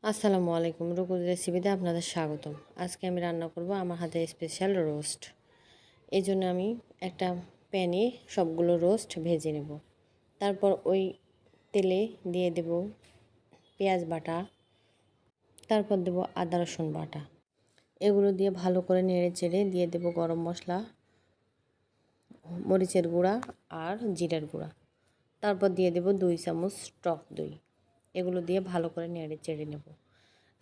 আসসালামু আলাইকুম, রুকুর রেসিপিতে আপনাদের স্বাগতম। আজকে আমি রান্না করব আমার হাতে স্পেশাল রোস্ট। এই জন্য আমি একটা প্যানে সবগুলো রোস্ট ভেজে নেব। তারপর ওই তেলে দিয়ে দেব পেঁয়াজ বাটা, তারপর দেব আদা রসুন বাটা। এগুলো দিয়ে ভালো করে নেড়ে চেড়ে দিয়ে দেব গরম মশলা, মরিচের গুঁড়া আর জিরার গুঁড়া। তারপর দিয়ে দেব 2 চামচ টক দই। এগুলো দিয়ে ভালো করে নেড়ে চেড়ে নেব।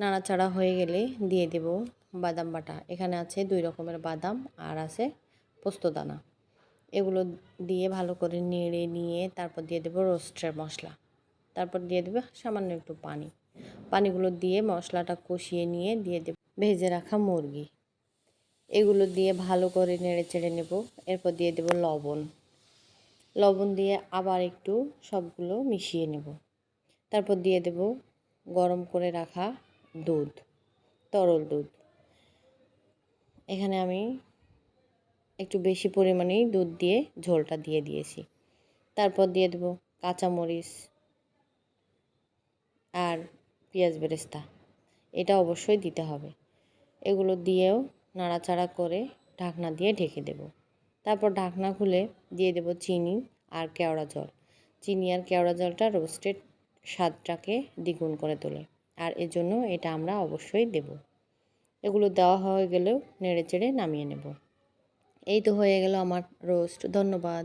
নাড়াচাড়া হয়ে গেলে দিয়ে দেব বাদাম বাটা। এখানে আছে 2 রকমের বাদাম আর আছে পোস্তদানা। এগুলো দিয়ে ভালো করে নেড়ে নিয়ে তারপর দিয়ে দেব রোস্টের মশলা। তারপর দিয়ে দেব সামান্য একটু পানি। পানিগুলো দিয়ে মশলাটা কষিয়ে নিয়ে দিয়ে দেব ভেজে রাখা মুরগি। এগুলো দিয়ে ভালো করে নেড়ে চেড়ে নেব। এরপর দিয়ে দেব লবণ। লবণ দিয়ে আবার একটু সবগুলো মিশিয়ে নেব। তারপর দিয়ে দেব গরম করে রাখা দুধ, তরল দুধ। এখানে আমি একটু বেশি পরিমাণেই দুধ দিয়ে ঝোলটা দিয়ে দিয়েছি। তারপর দিয়ে দেব কাঁচামরিচ আর পেঁয়াজ বেরেস্তা। এটা অবশ্যই দিতে হবে। এগুলো দিয়েও নাড়াচাড়া করে ঢাকনা দিয়ে ঢেকে দেব। তারপর ঢাকনা খুলে দিয়ে দেব চিনি আর কেওড়া জল। চিনি আর কেওড়া জলটা রোস্টেড স্বাদটাকে দ্বিগুণ করে তোলে, আর এজন্য এটা আমরা অবশ্যই দেব। এগুলো দেওয়া হয়ে গেলেও নেড়েচেড়ে নামিয়ে নেব। এই তো হয়ে গেল আমার রোস্ট। ধন্যবাদ।